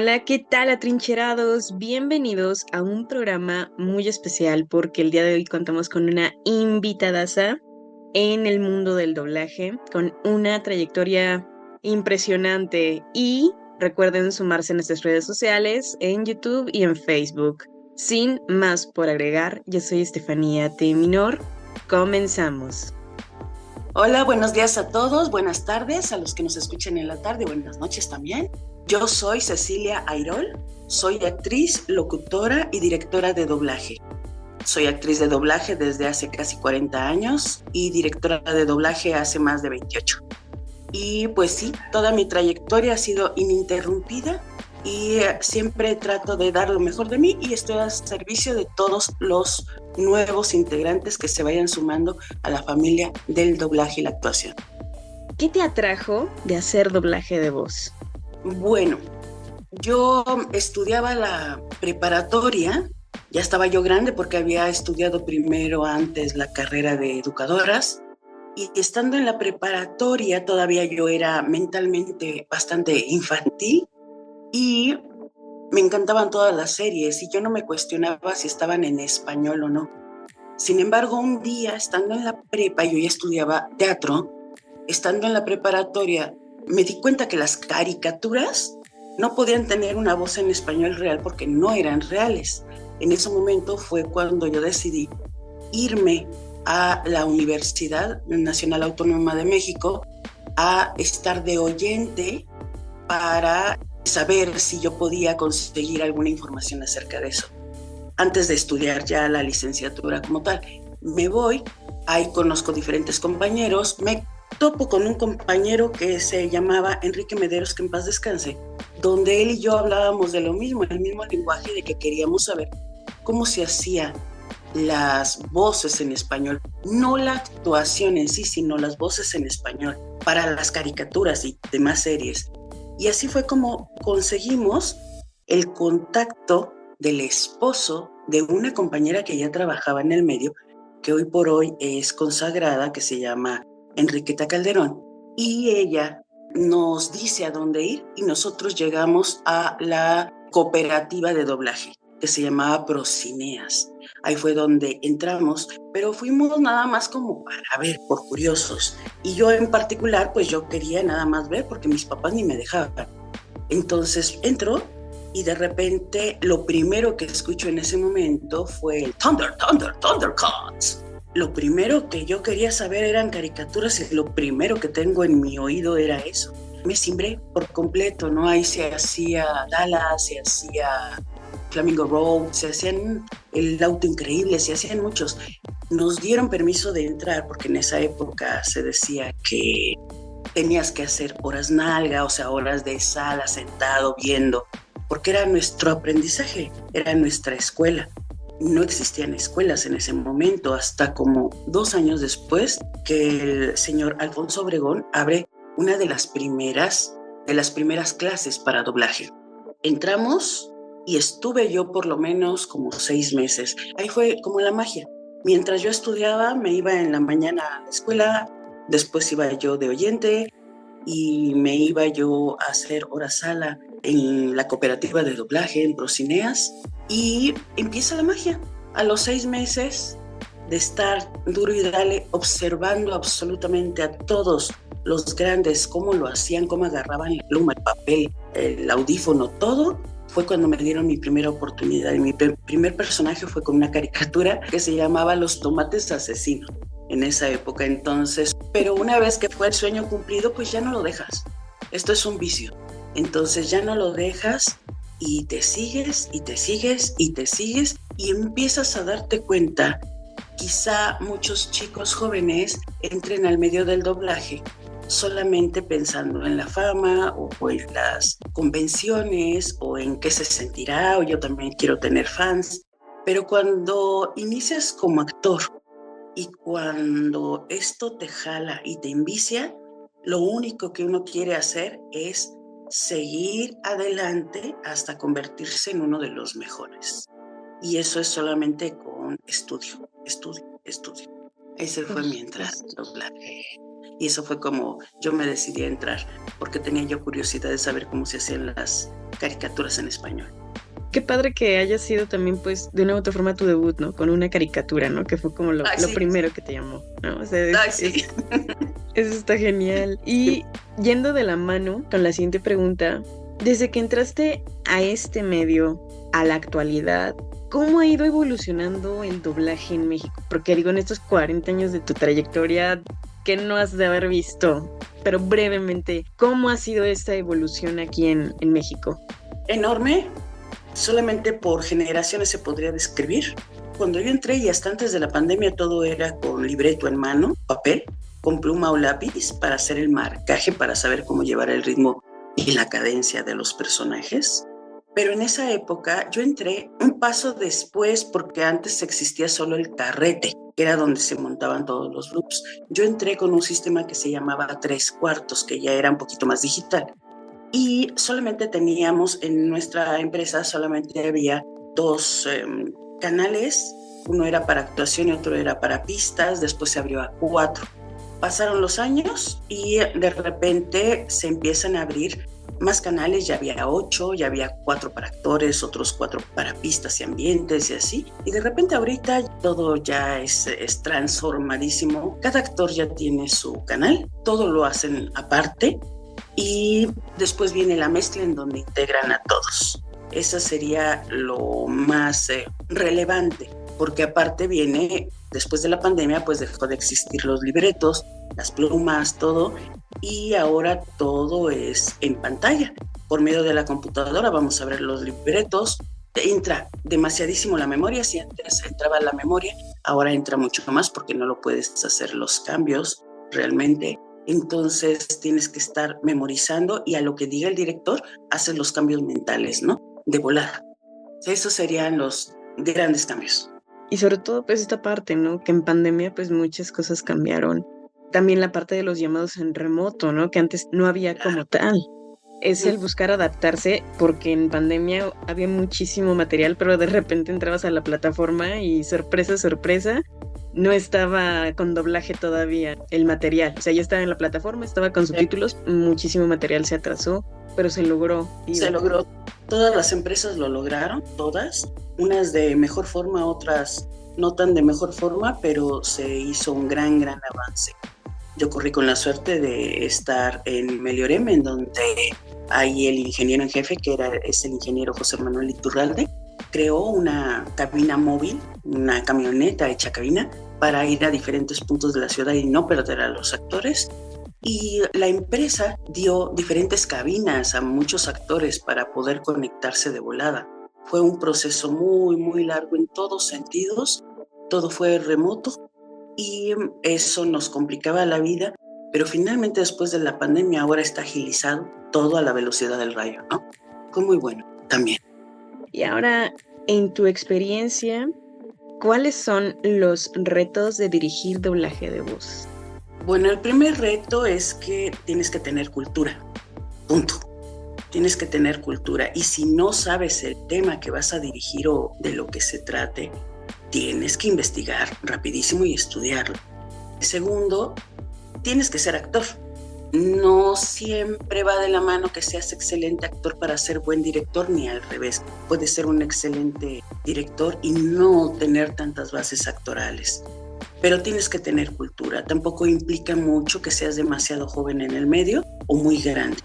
Hola, ¿qué tal, atrincherados? Bienvenidos a un programa muy especial porque el día de hoy contamos con una invitadaza en el mundo del doblaje, con una trayectoria impresionante y recuerden sumarse a nuestras redes sociales, en YouTube y en Facebook. Sin más por agregar, yo soy Estefanía T. Minor. Comenzamos. Hola, buenos días a todos, buenas tardes a los que nos escuchen en la tarde, buenas noches también. Yo soy Cecilia Airol, soy actriz, locutora y directora de doblaje. Soy actriz de doblaje desde hace casi 40 años y directora de doblaje hace más de 28. Y pues sí, toda mi trayectoria ha sido ininterrumpida y siempre trato de dar lo mejor de mí y estoy al servicio de todos los nuevos integrantes que se vayan sumando a la familia del doblaje y la actuación. ¿Qué te atrajo de hacer doblaje de voz? Bueno, yo estudiaba la preparatoria, ya estaba yo grande porque había estudiado primero antes la carrera de educadoras y estando en la preparatoria todavía yo era mentalmente bastante infantil y me encantaban todas las series y yo no me cuestionaba si estaban en español o no. Sin embargo, un día, estando en la prepa, yo ya estudiaba teatro, estando en la preparatoria, me di cuenta que las caricaturas no podían tener una voz en español real porque no eran reales. En ese momento fue cuando yo decidí irme a la Universidad Nacional Autónoma de México a estar de oyente para saber si yo podía conseguir alguna información acerca de eso, antes de estudiar ya la licenciatura como tal. Me voy, ahí conozco diferentes compañeros, me topo con un compañero que se llamaba Enrique Mederos, que en paz descanse, donde él y yo hablábamos de lo mismo, el mismo lenguaje, de que queríamos saber cómo se hacía las voces en español, no la actuación en sí, sino las voces en español para las caricaturas y demás series. Y así fue como conseguimos el contacto del esposo de una compañera que ya trabajaba en el medio, que hoy por hoy es consagrada, que se llama Enriqueta Calderón, y ella nos dice a dónde ir y nosotros llegamos a la cooperativa de doblaje que se llamaba Procineas. Ahí fue donde entramos, pero fuimos nada más como para ver, por curiosos. Y yo en particular, pues yo quería nada más ver porque mis papás ni me dejaban. Entonces entro y de repente lo primero que escucho en ese momento fue el Thunder, Thunder, Thundercats. Lo primero que yo quería saber eran caricaturas y lo primero que tengo en mi oído era eso. Me cimbré por completo, ¿no? Ahí se hacía Dallas, se hacía Flamingo Road, se hacían El Auto Increíble, se hacían muchos. Nos dieron permiso de entrar porque en esa época se decía que tenías que hacer horas nalga, o sea, horas de sala, sentado, viendo, porque era nuestro aprendizaje, era nuestra escuela. No existían escuelas en ese momento, hasta como 2 años después que el señor Alfonso Obregón abre una de las primeras clases para doblaje. Entramos y estuve yo por lo menos como 6 meses. Ahí fue como la magia. Mientras yo estudiaba, me iba en la mañana a la escuela, después iba yo de oyente y me iba yo a hacer hora sala en la cooperativa de doblaje en Procineas y empieza la magia. A los 6 meses de estar duro y dale observando absolutamente a todos los grandes, cómo lo hacían, cómo agarraban la pluma, el papel, el audífono, todo, fue cuando me dieron mi primera oportunidad. Y mi primer personaje fue con una caricatura que se llamaba Los Tomates Asesinos en esa época. Entonces, pero una vez que fue el sueño cumplido, pues ya no lo dejas. Esto es un vicio. Entonces ya no lo dejas y te sigues y te sigues y te sigues y empiezas a darte cuenta. Quizá muchos chicos jóvenes entren al medio del doblaje solamente pensando en la fama o en las convenciones o en qué se sentirá o yo también quiero tener fans. Pero cuando inicias como actor y cuando esto te jala y te envicia, lo único que uno quiere hacer es seguir adelante hasta convertirse en uno de los mejores. Y eso es solamente con estudio, estudio, estudio. Ese fue mi entrada al doblaje. Y eso fue como yo me decidí a entrar, porque tenía yo curiosidad de saber cómo se hacían las caricaturas en español. Qué padre que haya sido también, pues, de una u otra forma tu debut, ¿no? Con una caricatura, ¿no? Que fue como lo Sí. primero que te llamó, ¿no? O sea, Sí. eso está genial. Y yendo de la mano con la siguiente pregunta, desde que entraste a este medio, a la actualidad, ¿cómo ha ido evolucionando el doblaje en México? Porque digo, en estos 40 años de tu trayectoria, ¿qué no has de haber visto? Pero brevemente, ¿cómo ha sido esta evolución aquí en México? Enorme. Solamente por generaciones se podría describir. Cuando yo entré y hasta antes de la pandemia todo era con libreto en mano, papel, con pluma o lápiz para hacer el marcaje, para saber cómo llevar el ritmo y la cadencia de los personajes. Pero en esa época yo entré un paso después porque antes existía solo el carrete, que era donde se montaban todos los loops. Yo entré con un sistema que se llamaba 3/4, que ya era un poquito más digital. Y solamente teníamos en nuestra empresa, solamente había dos canales, uno era para actuación y otro era para pistas, después se abrió a 4. Pasaron los años y de repente se empiezan a abrir más canales, ya había 8, ya había 4 para actores, otros 4 para pistas y ambientes y así. Y de repente ahorita todo ya es transformadísimo, cada actor ya tiene su canal, todo lo hacen aparte. Y después viene la mezcla en donde integran a todos. Eso sería lo más relevante, porque aparte viene, después de la pandemia, pues dejó de existir los libretos, las plumas, todo, y ahora todo es en pantalla. Por medio de la computadora vamos a ver los libretos, entra demasiadísimo la memoria, si antes entraba la memoria, ahora entra mucho más porque no lo puedes hacer los cambios realmente. Entonces tienes que estar memorizando y a lo que diga el director haces los cambios mentales, ¿no? De volada. Esos serían los grandes cambios. Y sobre todo, pues esta parte, ¿no? Que en pandemia, pues muchas cosas cambiaron. También la parte de los llamados en remoto, ¿no? Que antes no había como tal. Es el buscar adaptarse, porque en pandemia había muchísimo material, pero de repente entrabas a la plataforma y sorpresa, sorpresa, no estaba con doblaje todavía el material. O sea, ya estaba en la plataforma, estaba con subtítulos, muchísimo material se atrasó, pero se logró. Se logró. Todas las empresas lo lograron, todas. Unas de mejor forma, otras no tan de mejor forma, pero se hizo un gran avance. Yo corrí con la suerte de estar en Meliorem, en donde hay el ingeniero en jefe, que es el ingeniero José Manuel Iturralde, creó una cabina móvil, una camioneta hecha cabina, para ir a diferentes puntos de la ciudad y no perder a los actores. Y la empresa dio diferentes cabinas a muchos actores para poder conectarse de volada. Fue un proceso muy largo en todos sentidos, todo fue remoto y eso nos complicaba la vida, pero finalmente después de la pandemia ahora está agilizado todo a la velocidad del rayo, ¿no? Fue muy bueno también. Y ahora, en tu experiencia, ¿cuáles son los retos de dirigir doblaje de voz? Bueno, el primer reto es que tienes que tener cultura, punto. Tienes que tener cultura y si no sabes el tema que vas a dirigir o de lo que se trate, tienes que investigar rapidísimo y estudiarlo. Segundo, tienes que ser actor. No siempre va de la mano que seas excelente actor para ser buen director, ni al revés. Puedes ser un excelente director y no tener tantas bases actorales. Pero tienes que tener cultura. Tampoco implica mucho que seas demasiado joven en el medio o muy grande.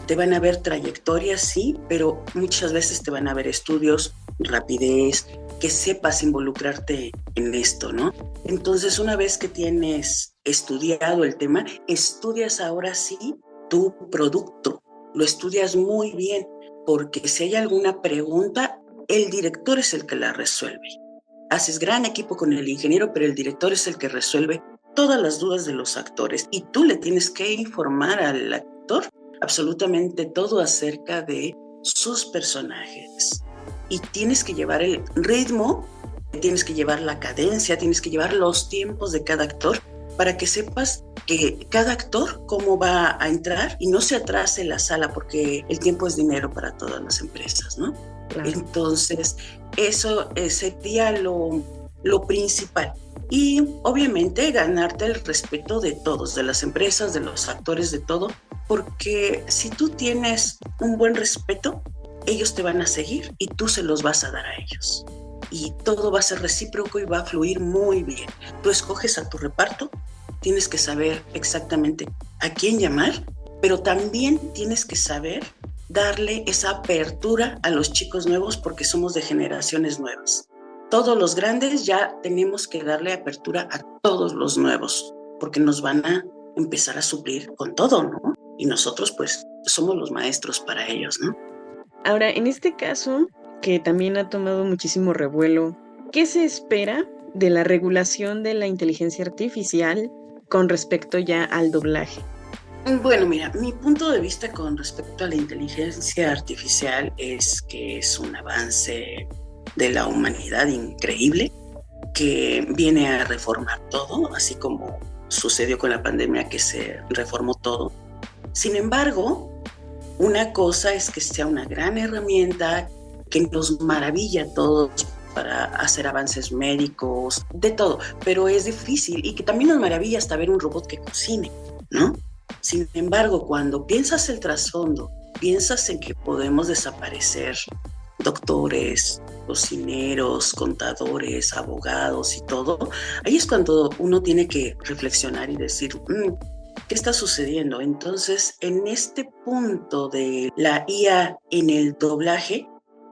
Te van a ver trayectorias, sí, pero muchas veces te van a ver estudios, rapidez, que sepas involucrarte en esto, ¿no? Entonces, una vez que tienes estudiado el tema, estudias ahora sí tu producto. Lo estudias muy bien, porque si hay alguna pregunta, el director es el que la resuelve. Haces gran equipo con el ingeniero, pero el director es el que resuelve todas las dudas de los actores y tú le tienes que informar al actor absolutamente todo acerca de sus personajes. Y tienes que llevar el ritmo, tienes que llevar la cadencia, tienes que llevar los tiempos de cada actor para que sepas que cada actor cómo va a entrar y no se atrase la sala porque el tiempo es dinero para todas las empresas, ¿no? Claro. Entonces, eso sería lo principal. y obviamente ganarte el respeto de todos, de las empresas, de los actores, de todo, porque si tú tienes un buen respeto, ellos te van a seguir y tú se los vas a dar a ellos. Y todo va a ser recíproco y va a fluir muy bien. Tú escoges a tu reparto, tienes que saber exactamente a quién llamar, pero también tienes que saber darle esa apertura a los chicos nuevos porque somos de generaciones nuevas. Todos los grandes ya tenemos que darle apertura a todos los nuevos porque nos van a empezar a suplir con todo, ¿no? Y nosotros pues somos los maestros para ellos, ¿no? Ahora, en este caso, que también ha tomado muchísimo revuelo, ¿qué se espera de la regulación de la inteligencia artificial con respecto ya al doblaje? Bueno, mira, mi punto de vista con respecto a la inteligencia artificial es que es un avance de la humanidad increíble que viene a reformar todo, así como sucedió con la pandemia que se reformó todo. Sin embargo, una cosa es que sea una gran herramienta que nos maravilla a todos para hacer avances médicos, de todo, pero es difícil y que también nos maravilla hasta ver un robot que cocine, ¿no? Sin embargo, cuando piensas el trasfondo, piensas en que podemos desaparecer doctores, cocineros, contadores, abogados y todo, ahí es cuando uno tiene que reflexionar y decir, ¿qué está sucediendo? Entonces, en este punto de la IA en el doblaje,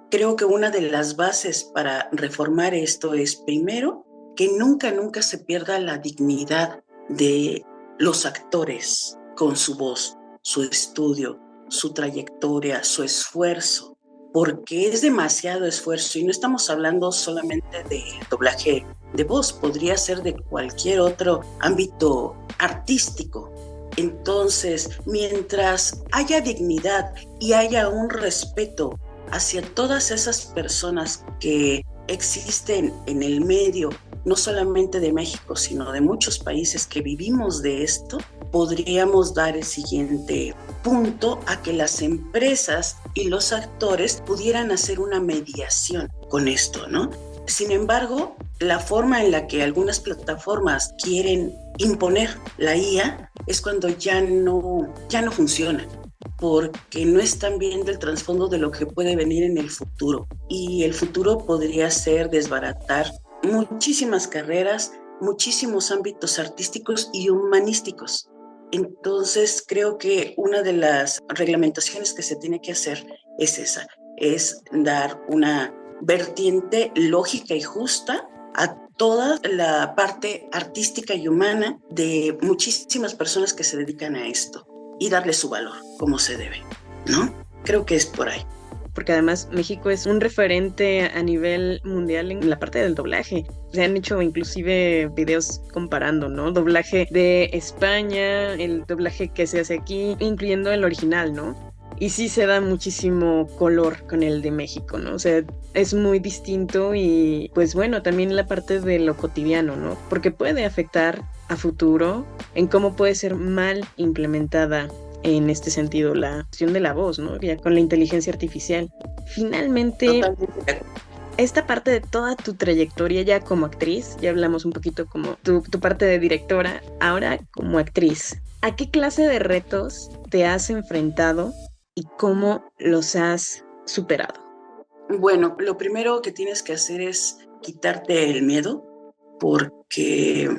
creo que una de las bases para reformar esto es, primero, que nunca se pierda la dignidad de los actores con su voz, su estudio, su trayectoria, su esfuerzo, porque es demasiado esfuerzo y no estamos hablando solamente de doblaje de voz, podría ser de cualquier otro ámbito artístico. Entonces, mientras haya dignidad y haya un respeto hacia todas esas personas que existen en el medio, no solamente de México, sino de muchos países que vivimos de esto, podríamos dar el siguiente punto a que las empresas y los actores pudieran hacer una mediación con esto, ¿no? Sin embargo, la forma en la que algunas plataformas quieren imponer la IA es cuando ya no funciona, porque no están viendo el trasfondo de lo que puede venir en el futuro. Y el futuro podría ser desbaratar muchísimas carreras, muchísimos ámbitos artísticos y humanísticos. Entonces, creo que una de las reglamentaciones que se tiene que hacer es esa, es dar una vertiente lógica y justa a toda la parte artística y humana de muchísimas personas que se dedican a esto y darle su valor como se debe, ¿no? Creo que es por ahí. Porque además México es un referente a nivel mundial en la parte del doblaje. Se han hecho inclusive videos comparando, ¿no? Doblaje de España, el doblaje que se hace aquí, incluyendo el original, ¿no? Y sí se da muchísimo color con el de México, ¿no? O sea, es muy distinto y pues bueno, también la parte de lo cotidiano, ¿no? Porque puede afectar a futuro en cómo puede ser mal implementada en este sentido la cuestión de la voz, ¿no? Ya con la inteligencia artificial. Finalmente, totalmente. Esta parte de toda tu trayectoria ya como actriz, ya hablamos un poquito como tu parte de directora, ahora como actriz, ¿a qué clase de retos te has enfrentado y cómo los has superado? Bueno, lo primero que tienes que hacer es quitarte el miedo, porque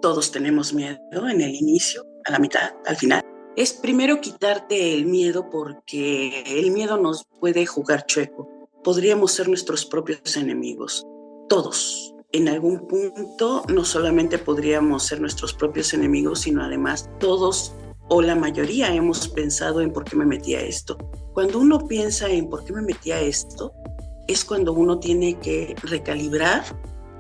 todos tenemos miedo en el inicio, a la mitad, al final. Es primero quitarte el miedo porque el miedo nos puede jugar chueco. Podríamos ser nuestros propios enemigos. Todos, en algún punto, no solamente podríamos ser nuestros propios enemigos, sino además todos o la mayoría hemos pensado en por qué me metí a esto. Cuando uno piensa en por qué me metí a esto, es cuando uno tiene que recalibrar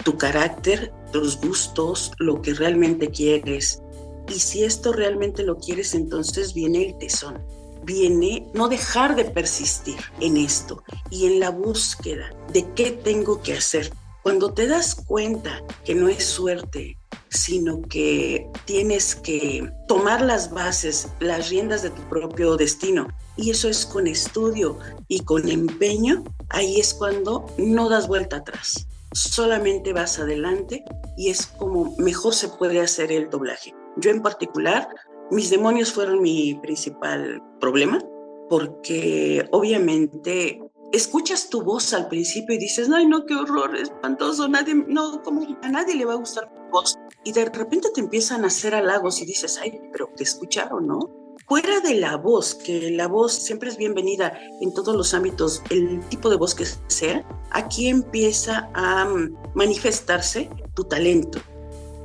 tu carácter, tus gustos, lo que realmente quieres. Y si esto realmente lo quieres, entonces viene el tesón. Viene no dejar de persistir en esto y en la búsqueda de qué tengo que hacer. Cuando te das cuenta que no es suerte, sino que tienes que tomar las bases, las riendas de tu propio destino, y eso es con estudio y con empeño, ahí es cuando no das vuelta atrás. solamente vas adelante y es como mejor se puede hacer el doblaje. Yo en particular, mis demonios fueron mi principal problema, porque obviamente escuchas tu voz al principio y dices, ay no, qué horror, es espantoso, como a nadie le va a gustar tu voz. Y de repente te empiezan a hacer halagos y dices, ay, pero te escucharon, ¿no? Fuera de la voz, que la voz siempre es bienvenida en todos los ámbitos, el tipo de voz que sea, aquí empieza a manifestarse tu talento.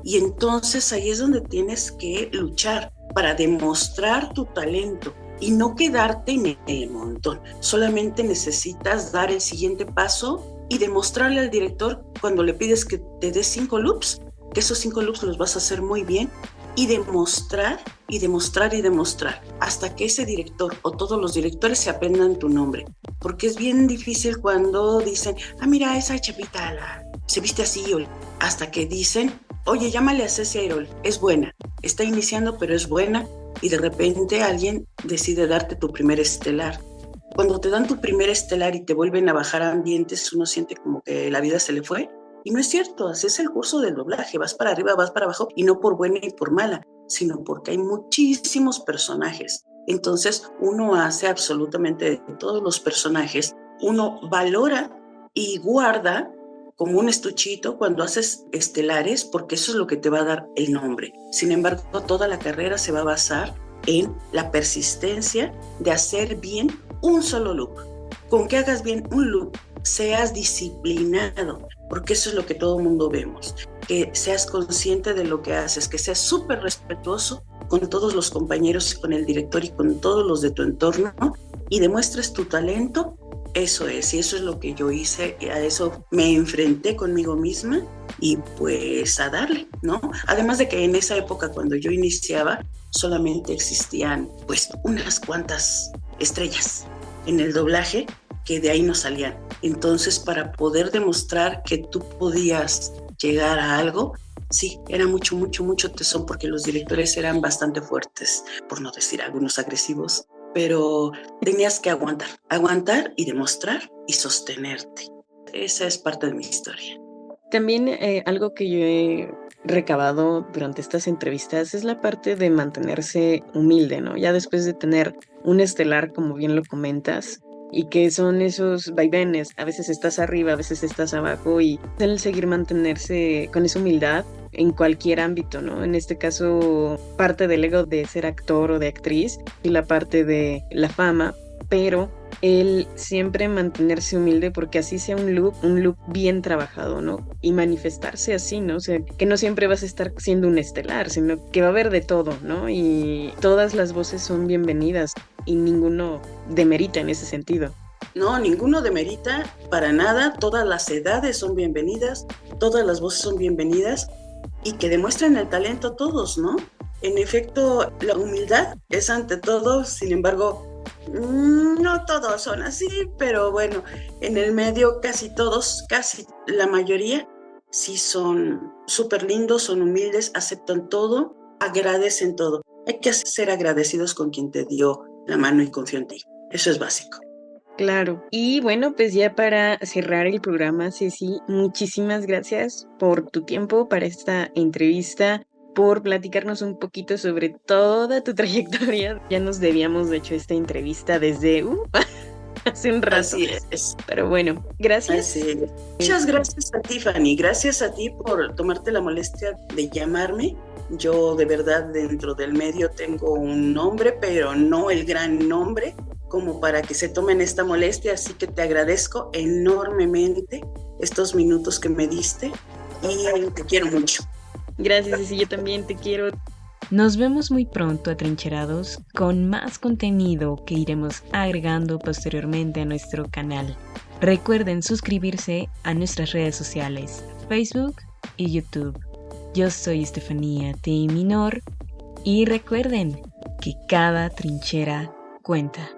Y entonces ahí es donde tienes que luchar para demostrar tu talento y no quedarte en el montón. Solamente necesitas dar el siguiente paso y demostrarle al director cuando le pides que te dé 5 loops, que esos 5 loops los vas a hacer muy bien, y demostrar y demostrar y demostrar hasta que ese director o todos los directores se aprendan tu nombre, porque es bien difícil cuando dicen, mira, esa chavita se viste así, hasta que dicen, oye, llámale a Ceci Airol, es buena, está iniciando pero es buena, y de repente alguien decide darte tu primer estelar. Cuando te dan tu primer estelar y te vuelven a bajar ambientes, uno siente como que la vida se le fue. Y no es cierto, así es el curso del doblaje, vas para arriba, vas para abajo, y no por buena y por mala, sino porque hay muchísimos personajes. Entonces uno hace absolutamente de todos los personajes, uno valora y guarda como un estuchito cuando haces estelares, porque eso es lo que te va a dar el nombre. Sin embargo, toda la carrera se va a basar en la persistencia de hacer bien un solo loop. Con que hagas bien un loop, seas disciplinado, porque eso es lo que todo el mundo vemos, que seas consciente de lo que haces, que seas súper respetuoso con todos los compañeros, con el director y con todos los de tu entorno, y demuestres tu talento. Eso es, y eso es lo que yo hice, y a eso me enfrenté conmigo misma y pues a darle, ¿no? Además de que en esa época cuando yo iniciaba solamente existían pues unas cuantas estrellas en el doblaje que de ahí no salían. Entonces, para poder demostrar que tú podías llegar a algo, sí, era mucho, mucho, mucho tesón, porque los directores eran bastante fuertes, por no decir algunos agresivos, pero tenías que aguantar y demostrar y sostenerte. Esa es parte de mi historia. También algo que yo he recabado durante estas entrevistas es la parte de mantenerse humilde, ¿no? Ya después de tener un estelar, como bien lo comentas, y que son esos vaivenes, a veces estás arriba, a veces estás abajo, y el seguir mantenerse con esa humildad en cualquier ámbito, ¿no? En este caso, parte del ego de ser actor o de actriz y la parte de la fama, pero el siempre mantenerse humilde porque así sea un look bien trabajado, ¿no? Y manifestarse así, ¿no? O sea, que no siempre vas a estar siendo un estelar, sino que va a haber de todo, ¿no? Y todas las voces son bienvenidas y ninguno demerita en ese sentido. No, ninguno demerita para nada, todas las edades son bienvenidas, todas las voces son bienvenidas y que demuestren el talento todos, ¿no? En efecto, la humildad es ante todo, sin embargo, no todos son así, pero bueno, en el medio casi todos, casi la mayoría, sí son súper lindos, son humildes, aceptan todo, agradecen todo. Hay que ser agradecidos con quien te dio la mano y confió en ti. Eso es básico. Claro. Y bueno, pues ya para cerrar el programa, Ceci, muchísimas gracias por tu tiempo para esta entrevista, por platicarnos un poquito sobre toda tu trayectoria. Ya nos debíamos, de hecho, esta entrevista desde hace un rato. Así es. Pero bueno, gracias. Así es. Muchas gracias a ti, Fanny. Gracias a ti por tomarte la molestia de llamarme. Yo de verdad dentro del medio tengo un nombre, pero no el gran nombre como para que se tomen esta molestia, así que te agradezco enormemente estos minutos que me diste y te quiero mucho. Gracias, Ceci, yo también te quiero. Nos vemos muy pronto, atrincherados, con más contenido que iremos agregando posteriormente a nuestro canal. Recuerden suscribirse a nuestras redes sociales, Facebook y YouTube. Yo soy Estefanía T. Minor y recuerden que cada trinchera cuenta.